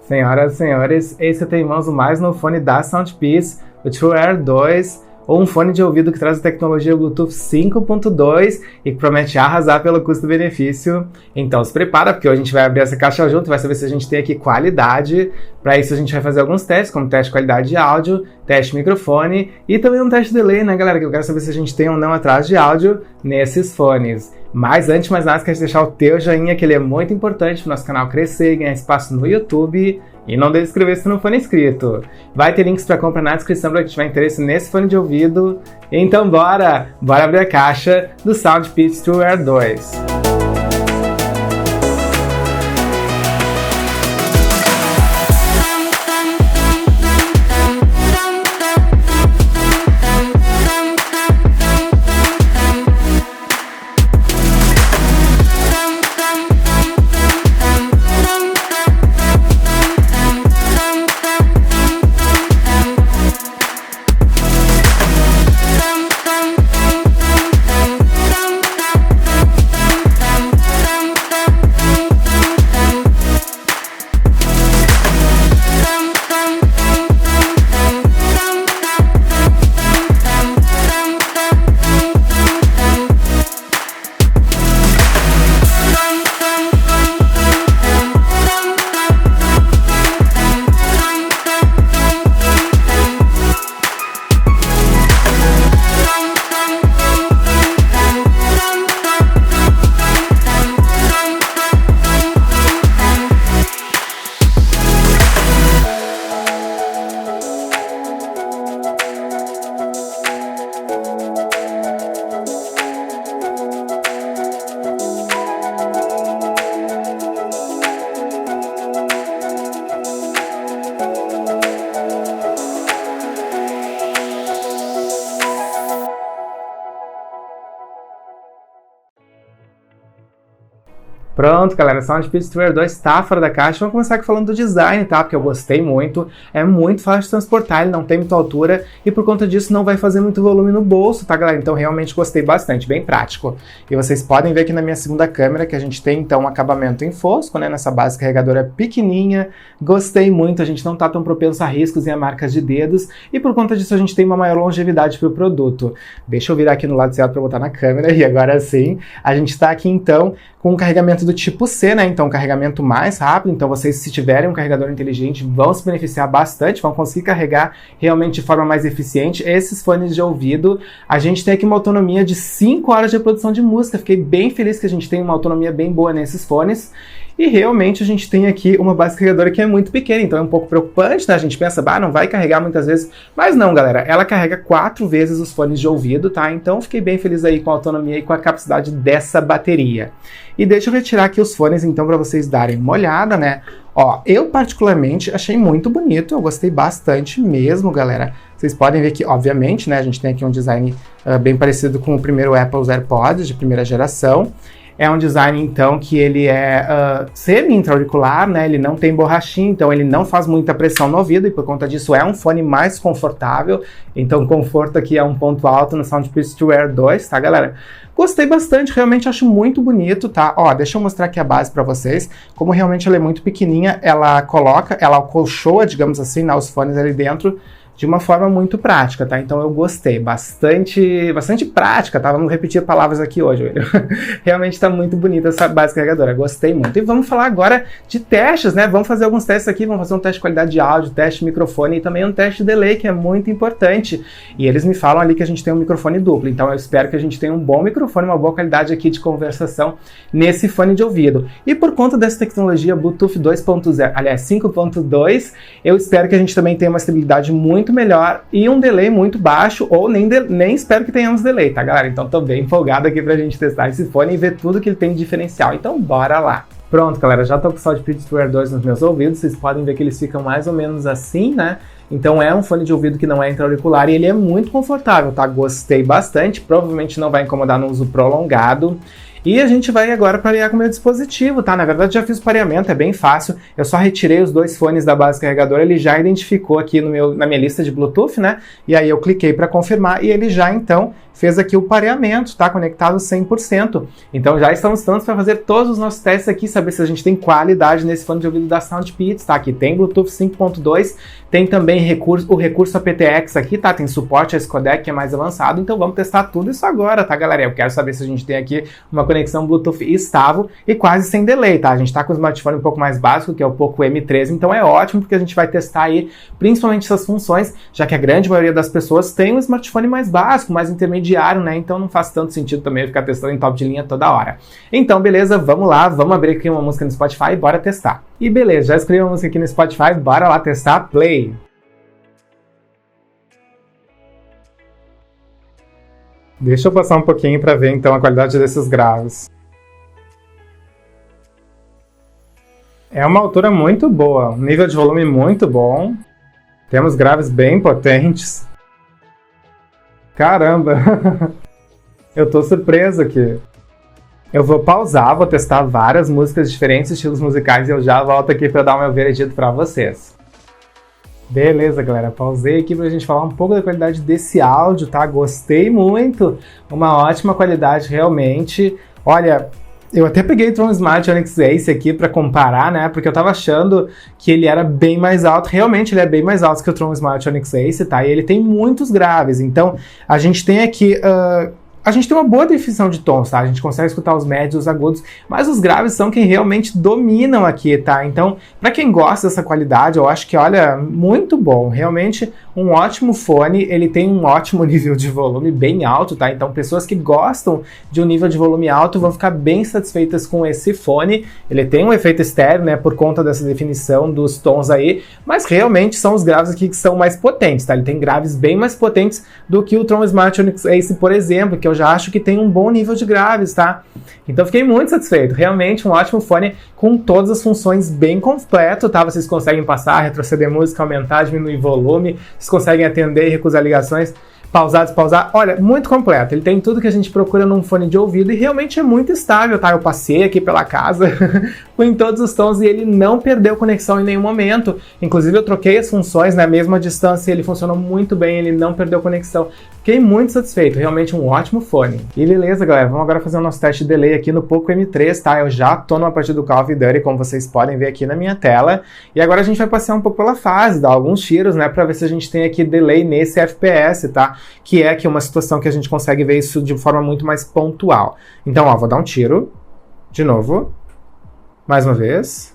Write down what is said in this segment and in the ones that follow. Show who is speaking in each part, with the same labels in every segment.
Speaker 1: Senhoras e senhores, esse tem em mãos o mais novo fone da Soundpeace, o True Air 2, ou um fone de ouvido que traz a tecnologia Bluetooth 5.2 e que promete arrasar pelo custo-benefício. Então se prepara, porque hoje a gente vai abrir essa caixa junto, vai saber se a gente tem aqui qualidade. Para isso a gente vai fazer alguns testes, como teste de qualidade de áudio, teste de microfone e também um teste de delay, né, galera? Que eu quero saber se a gente tem ou não atraso de áudio nesses fones. Mas antes de mais nada, quero deixar o teu joinha, que ele é muito importante para o nosso canal crescer e ganhar espaço no YouTube. E não deixe de inscrever se não for inscrito. Vai ter links para compra na descrição para quem tiver interesse nesse fone de ouvido. Então bora abrir a caixa do Soundpeace True Air 2. Pronto, galera, Soundpeace True Air 2 está fora da caixa. Vamos começar aqui falando do design, tá? Porque eu gostei muito. É muito fácil de transportar, ele não tem muita altura e por conta disso não vai fazer muito volume no bolso, tá, galera? Então realmente gostei bastante, bem prático. E vocês podem ver aqui na minha segunda câmera que a gente tem então um acabamento em fosco, né? Nessa base carregadora pequenininha. Gostei muito, a gente não tá tão propenso a riscos e a marcas de dedos e por conta disso a gente tem uma maior longevidade pro produto. Deixa eu virar aqui no lado certo para botar na câmera e agora sim, a gente tá aqui então com um carregamento do tipo C, né? Então, um carregamento mais rápido. Então, vocês, se tiverem um carregador inteligente, vão se beneficiar bastante, vão conseguir carregar realmente de forma mais eficiente. Esses fones de ouvido, a gente tem aqui uma autonomia de 5 horas de reprodução de música. Fiquei bem feliz que a gente tem uma autonomia bem boa nesses fones. E realmente a gente tem aqui uma base carregadora que é muito pequena, então é um pouco preocupante, né? A gente pensa, não vai carregar muitas vezes, mas não, galera, ela carrega 4 vezes os fones de ouvido, tá? Então fiquei bem feliz aí com a autonomia e com a capacidade dessa bateria. E deixa eu retirar aqui os fones então para vocês darem uma olhada, né? Ó, eu particularmente achei muito bonito, eu gostei bastante mesmo, galera. Vocês podem ver que, obviamente, né, a gente tem aqui um design bem parecido com o primeiro Apple AirPods de primeira geração. É um design, então, que ele é semi-intra-auricular, né? Ele não tem borrachinha, então ele não faz muita pressão no ouvido e por conta disso é um fone mais confortável. Então, conforto aqui é um ponto alto no Soundpeace True Air 2, tá, galera? Gostei bastante, realmente acho muito bonito, tá? Ó, deixa eu mostrar aqui a base pra vocês. Como realmente ela é muito pequenininha, ela acolchoa, digamos assim, né, os fones ali dentro, de uma forma muito prática, tá? Então eu gostei, bastante prática, tá? Vamos repetir palavras aqui hoje, velho. Realmente tá muito bonita essa base carregadora, gostei muito. E vamos falar agora de testes, né? Vamos fazer alguns testes aqui, vamos fazer um teste de qualidade de áudio, teste de microfone e também um teste de delay, que é muito importante. E eles me falam ali que a gente tem um microfone duplo, então eu espero que a gente tenha um bom microfone, uma boa qualidade aqui de conversação nesse fone de ouvido. E por conta dessa tecnologia Bluetooth 2.0, aliás, 5.2, eu espero que a gente também tenha uma estabilidade muito melhor e um delay muito baixo, ou nem espero que tenhamos delay, tá, galera? Então tô bem empolgado aqui pra gente testar esse fone e ver tudo que ele tem de diferencial. Então bora lá! Pronto, galera, já tô com o Soundpeace True Air 2 nos meus ouvidos, vocês podem ver que eles ficam mais ou menos assim, né? Então é um fone de ouvido que não é intra-auricular e ele é muito confortável, tá? Gostei bastante, provavelmente não vai incomodar no uso prolongado. E a gente vai agora parear com o meu dispositivo, tá? Na verdade já fiz o pareamento, é bem fácil. Eu só retirei os 2 fones da base carregadora, ele já identificou aqui na minha lista de Bluetooth, né? E aí eu cliquei para confirmar e ele já então fez aqui o pareamento, tá conectado 100%. Então já estamos prontos para fazer todos os nossos testes aqui, saber se a gente tem qualidade nesse fone de ouvido da SoundPeats, tá? Aqui tem Bluetooth 5.2, tem também o recurso aptX aqui, tá? Tem suporte a esse codec que é mais avançado, então vamos testar tudo isso agora, tá, galera? Eu quero saber se a gente tem aqui uma conexão Bluetooth estável e quase sem delay, tá? A gente tá com o smartphone um pouco mais básico, que é o Poco M13, então é ótimo porque a gente vai testar aí principalmente essas funções, já que a grande maioria das pessoas tem um smartphone mais básico, mais intermediário, né? Então não faz tanto sentido também ficar testando em top de linha toda hora. Então, beleza, vamos lá, vamos abrir aqui uma música no Spotify e bora testar. E beleza, já escolhi uma música aqui no Spotify, bora lá testar, play! Deixa eu passar um pouquinho para ver então a qualidade desses graves. É uma altura muito boa, um nível de volume muito bom. Temos graves bem potentes. Caramba! Eu tô surpreso aqui. Eu vou pausar, vou testar várias músicas, diferentes estilos musicais e eu já volto aqui para dar o meu veredito para vocês. Beleza, galera, pausei aqui pra gente falar um pouco da qualidade desse áudio, tá? Gostei muito, uma ótima qualidade realmente. Olha, eu até peguei o Tron Smart Onyx Ace aqui pra comparar, né? Porque eu tava achando que ele era bem mais alto. Realmente ele é bem mais alto que o Tron Smart Onyx Ace, tá? E ele tem muitos graves. Então, a gente tem aqui... A gente tem uma boa definição de tons, tá? A gente consegue escutar os médios, os agudos, mas os graves são quem realmente dominam aqui, tá? Então, pra quem gosta dessa qualidade, eu acho que, olha, muito bom. Realmente, um ótimo fone, ele tem um ótimo nível de volume bem alto, tá? Então, pessoas que gostam de um nível de volume alto vão ficar bem satisfeitas com esse fone. Ele tem um efeito estéreo, né, por conta dessa definição dos tons aí, mas realmente são os graves aqui que são mais potentes, tá? Ele tem graves bem mais potentes do que o Tron Smart Onyx Ace, por exemplo, que eu já acho que tem um bom nível de graves, tá? Então fiquei muito satisfeito, realmente um ótimo fone com todas as funções bem completo, tá? Vocês conseguem passar, retroceder música, aumentar, diminuir volume, vocês conseguem atender e recusar ligações, pausar, despausar, olha, muito completo. Ele tem tudo que a gente procura num fone de ouvido e realmente é muito estável, tá? Eu passei aqui pela casa em todos os tons e ele não perdeu conexão em nenhum momento. Inclusive eu troquei as funções na mesma distância e ele funcionou muito bem, ele não perdeu conexão. Fiquei muito satisfeito, realmente um ótimo fone. E beleza, galera, vamos agora fazer o nosso teste de delay aqui no Poco M3, tá? Eu já tô numa partida do Call of Duty, como vocês podem ver aqui na minha tela. E agora a gente vai passear um pouco pela fase, dar alguns tiros, né? Pra ver se a gente tem aqui delay nesse FPS, tá? Que é aqui uma situação que a gente consegue ver isso de forma muito mais pontual. Então, ó, vou dar um tiro. De novo. Mais uma vez.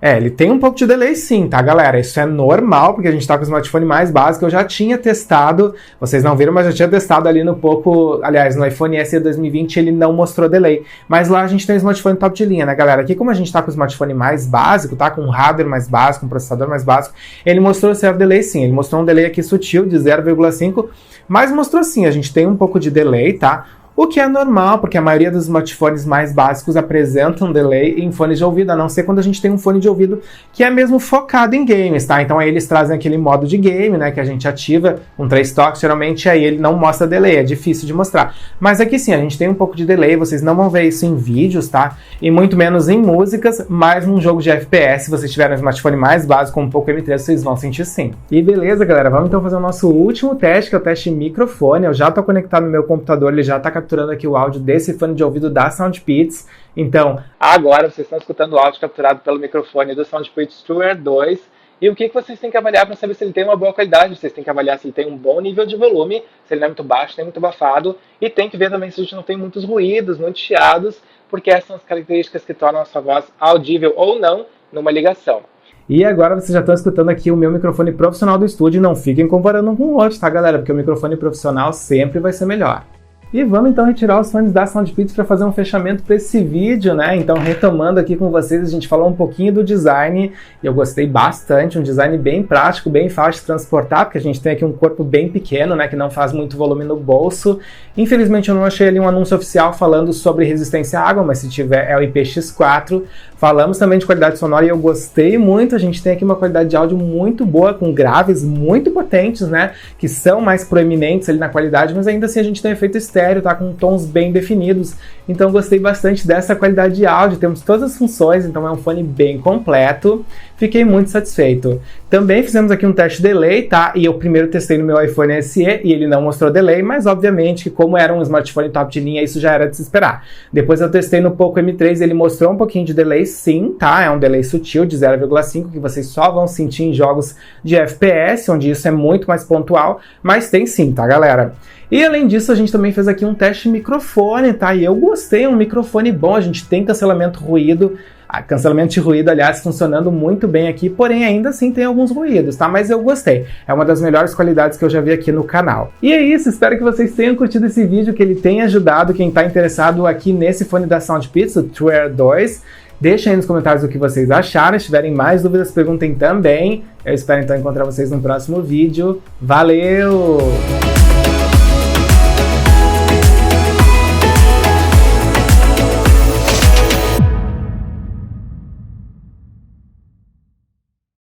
Speaker 1: Ele tem um pouco de delay sim, tá, galera? Isso é normal, porque a gente tá com o smartphone mais básico. Eu já tinha testado, vocês não viram, mas eu tinha testado ali no Poco, aliás, no iPhone SE 2020, ele não mostrou delay. Mas lá a gente tem um smartphone top de linha, né, galera? Aqui, como a gente tá com o smartphone mais básico, tá, com um hardware mais básico, um processador mais básico, ele mostrou certo delay sim. Ele mostrou um delay aqui sutil de 0,5, mas mostrou sim, a gente tem um pouco de delay, tá? O que é normal, porque a maioria dos smartphones mais básicos apresentam delay em fones de ouvido, a não ser quando a gente tem um fone de ouvido que é mesmo focado em games, tá? Então aí eles trazem aquele modo de game, né, que a gente ativa, um 3 toques, geralmente aí ele não mostra delay, é difícil de mostrar. Mas aqui sim, a gente tem um pouco de delay, vocês não vão ver isso em vídeos, tá? E muito menos em músicas, mas num jogo de FPS, se vocês tiverem um smartphone mais básico, como um Poco M3, vocês vão sentir sim. E beleza, galera, vamos então fazer o nosso último teste, que é o teste microfone. Eu já tô conectado no meu computador, ele já tá capturando aqui o áudio desse fone de ouvido da SoundPeats. Então, agora vocês estão escutando o áudio capturado pelo microfone do SoundPeats True Air 2. E o que vocês têm que avaliar para saber se ele tem uma boa qualidade? Vocês têm que avaliar se ele tem um bom nível de volume, se ele não é muito baixo, nem muito abafado. E tem que ver também se a gente não tem muitos ruídos, muitos chiados, porque essas são as características que tornam a sua voz audível ou não numa ligação. E agora vocês já estão escutando aqui o meu microfone profissional do estúdio. Não fiquem comparando um com o outro, tá, galera? Porque o microfone profissional sempre vai ser melhor. E vamos então retirar os fones da SoundPeats para fazer um fechamento para esse vídeo, né? Então, retomando aqui com vocês, a gente falou um pouquinho do design e eu gostei bastante, um design bem prático, bem fácil de transportar, porque a gente tem aqui um corpo bem pequeno, né, que não faz muito volume no bolso. Infelizmente eu não achei ali um anúncio oficial falando sobre resistência à água, mas se tiver é o IPX4, Falamos também de qualidade sonora e eu gostei muito. A gente tem aqui uma qualidade de áudio muito boa, com graves muito potentes, né? Que são mais proeminentes ali na qualidade, mas ainda assim a gente tem um efeito estéreo, tá? Com tons bem definidos. Então gostei bastante dessa qualidade de áudio. Temos todas as funções, então é um fone bem completo. Fiquei muito satisfeito. Também fizemos aqui um teste de delay, tá? E eu primeiro testei no meu iPhone SE e ele não mostrou delay, mas obviamente que como era um smartphone top de linha, isso já era de se esperar. Depois eu testei no Poco M3 e ele mostrou um pouquinho de delay, sim, tá? É um delay sutil de 0,5 que vocês só vão sentir em jogos de FPS, onde isso é muito mais pontual, mas tem sim, tá, galera? E além disso, a gente também fez aqui um teste de microfone, tá? E eu gostei, é um microfone bom, a gente tem cancelamento de ruído, aliás, funcionando muito bem aqui, porém ainda assim tem alguns ruídos, tá? Mas eu gostei, é uma das melhores qualidades que eu já vi aqui no canal. E é isso, espero que vocês tenham curtido esse vídeo, que ele tenha ajudado quem tá interessado aqui nesse fone da SoundPeats, o True Air 2. Deixem aí nos comentários o que vocês acharam, se tiverem mais dúvidas, perguntem também. Eu espero então encontrar vocês no próximo vídeo. Valeu!